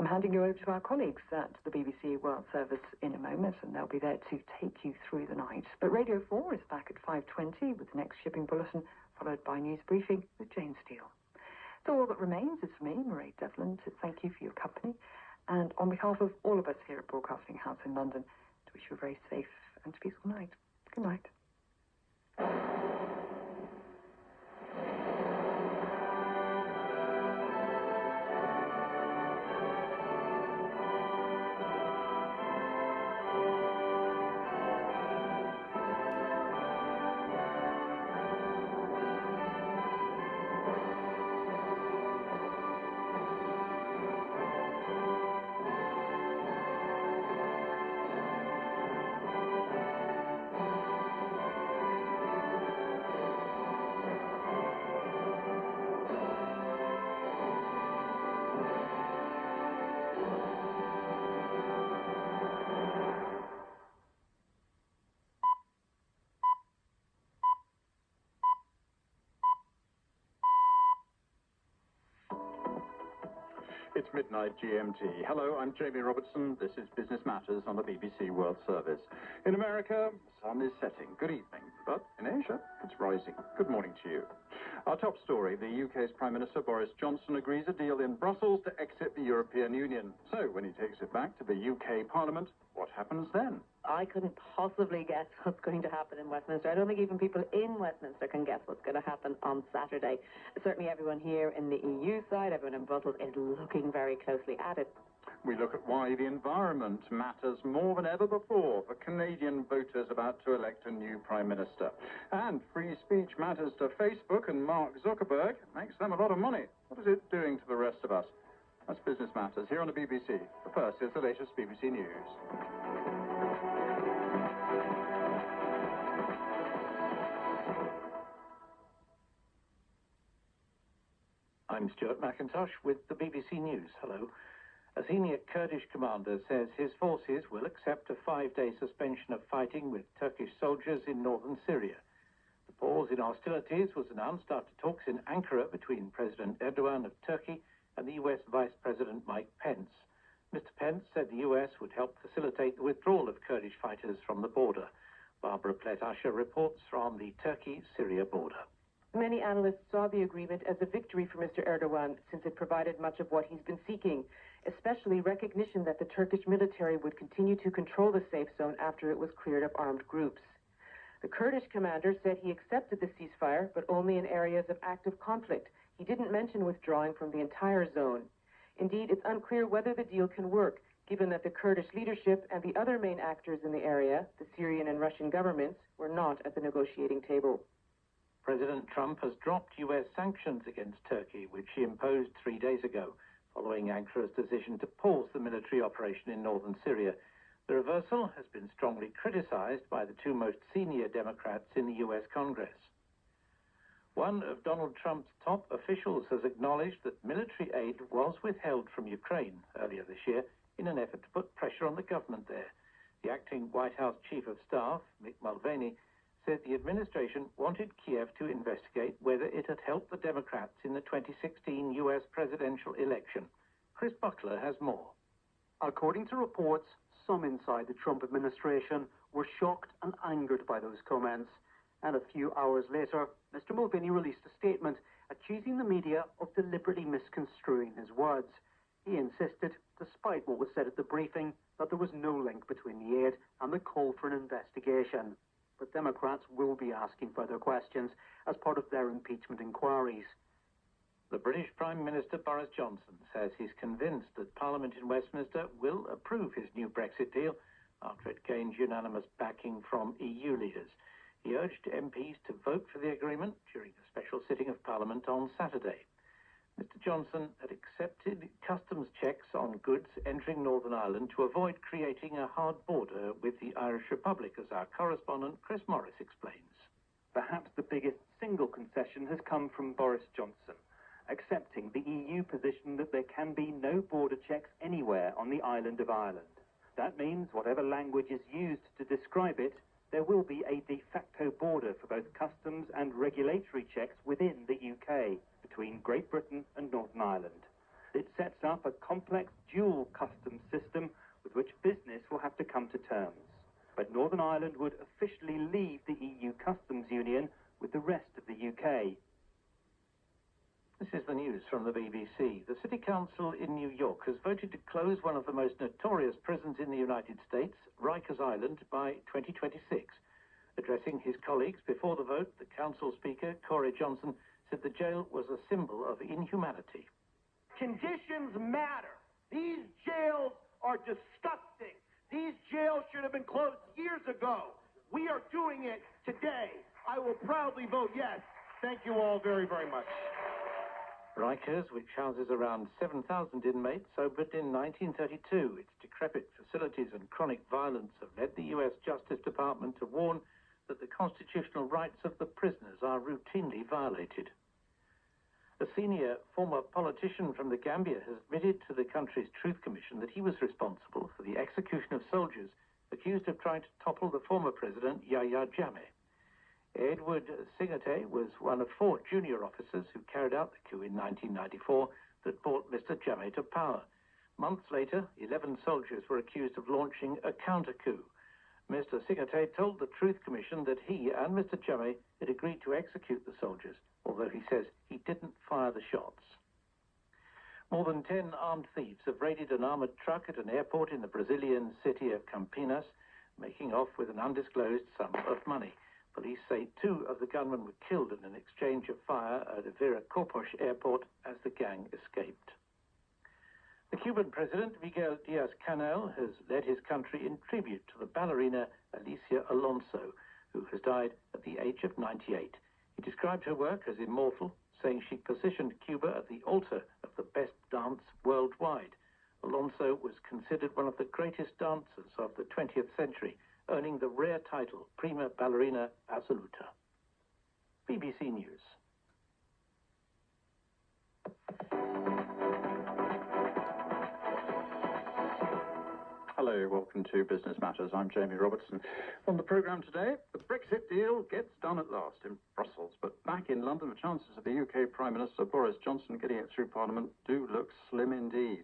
I'm handing you over to our colleagues at the BBC World Service in a moment, and they'll be there to take you through the night. But Radio 4 is back at 5:20 with the next shipping bulletin, followed by news briefing with Jane Steele. So all that remains is for me, Mairead Devlin, to thank you for your company, and on behalf of all of us here at Broadcasting House in London, to wish you a very safe and peaceful night. Good night. It's midnight GMT. Hello, I'm Jamie Robertson. This is Business Matters on the BBC World Service. In America, the sun is setting. Good evening. But in Asia, it's rising. Good morning to you. Our top story, the UK's Prime Minister Boris Johnson agrees a deal in Brussels to exit the European Union. So when he takes it back to the UK Parliament, what happens then? I couldn't possibly guess what's going to happen in Westminster. I don't think even people in Westminster can guess what's going to happen on Saturday. Certainly everyone here in the EU side, everyone in Brussels, is looking very closely at it. We look at why the environment matters more than ever before for Canadian voters about to elect a new Prime Minister. And free speech matters to Facebook, and Mark Zuckerberg makes them a lot of money. What is it doing to the rest of us? That's Business Matters here on the BBC. But first, here's the latest BBC News. I'm Stuart McIntosh with the BBC News. Hello. A senior Kurdish commander says his forces will accept a 5-day suspension of fighting with Turkish soldiers in northern Syria. The pause in hostilities was announced after talks in Ankara between President Erdogan of Turkey and the US Vice President Mike Pence. Mr. Pence said the US would help facilitate the withdrawal of Kurdish fighters from the border. Barbara Plett-Usher reports from the Turkey-Syria border. Many analysts saw the agreement as a victory for Mr. Erdogan, since it provided much of what he's been seeking, especially recognition that the Turkish military would continue to control the safe zone after it was cleared of armed groups. The Kurdish commander said he accepted the ceasefire, but only in areas of active conflict. He didn't mention withdrawing from the entire zone. Indeed, it's unclear whether the deal can work, given that the Kurdish leadership and the other main actors in the area, the Syrian and Russian governments, were not at the negotiating table. President Trump has dropped US sanctions against Turkey, which he imposed 3 days ago, following Ankara's decision to pause the military operation in northern Syria. The reversal has been strongly criticized by the two most senior Democrats in the US Congress. One of Donald Trump's top officials has acknowledged that military aid was withheld from Ukraine earlier this year in an effort to put pressure on the government there. The acting White House Chief of Staff, Mick Mulvaney, said the administration wanted Kiev to investigate whether it had helped the Democrats in the 2016 US presidential election. Chris Buckler has more. According to reports, some inside the Trump administration were shocked and angered by those comments. And a few hours later, Mr. Mulvaney released a statement accusing the media of deliberately misconstruing his words. He insisted, despite what was said at the briefing, that there was no link between the aid and the call for an investigation. But Democrats will be asking further questions as part of their impeachment inquiries. The British Prime Minister Boris Johnson says he's convinced that Parliament in Westminster will approve his new Brexit deal after it gained unanimous backing from EU leaders. He urged MPs to vote for the agreement during a special sitting of Parliament on Saturday. Mr. Johnson had accepted customs checks on goods entering Northern Ireland to avoid creating a hard border with the Irish Republic, as our correspondent Chris Morris explains. Perhaps the biggest single concession has come from Boris Johnson, accepting the EU position that there can be no border checks anywhere on the island of Ireland. That means whatever language is used to describe it, there will be a de facto border for both customs and regulatory checks within the UK, between Great Britain and Northern Ireland. It sets up a complex dual customs system with which business will have to come to terms. But Northern Ireland would officially leave the EU customs union with the rest of the UK. This is the news from the BBC. The City Council in New York has voted to close one of the most notorious prisons in the United States, Rikers Island, by 2026. Addressing his colleagues before the vote, the council speaker, Corey Johnson, said the jail was a symbol of inhumanity. Conditions matter. These jails are disgusting. These jails should have been closed years ago. We are doing it today. I will proudly vote yes. Thank you all very, very much. Rikers, which houses around 7,000 inmates, opened in 1932. Its decrepit facilities and chronic violence have led the U.S. Justice Department to warn that the constitutional rights of the prisoners are routinely violated. A senior former politician from the Gambia has admitted to the country's Truth Commission that he was responsible for the execution of soldiers accused of trying to topple the former president, Yahya Jammeh. Edward Singate was one of 4 junior officers who carried out the coup in 1994 that brought Mr. Jammeh to power. Months later, 11 soldiers were accused of launching a counter-coup. Mr. Singate told the Truth Commission that he and Mr. Jammeh had agreed to execute the soldiers, although he says he didn't fire the shots. More than 10 armed thieves have raided an armoured truck at an airport in the Brazilian city of Campinas, making off with an undisclosed sum of money. Police say 2 of the gunmen were killed in an exchange of fire at Viracopos airport as the gang escaped. The Cuban president, Miguel Diaz-Canel, has led his country in tribute to the ballerina Alicia Alonso, who has died at the age of 98. He described her work as immortal, saying she positioned Cuba at the altar of the best dance worldwide. Alonso was considered one of the greatest dancers of the 20th century, earning the rare title Prima Ballerina Assoluta. BBC News. Hello, welcome to Business Matters. I'm Jamie Robertson. On the programme today, the Brexit deal gets done at last in Brussels. But back in London, the chances of the UK Prime Minister Boris Johnson getting it through Parliament do look slim indeed.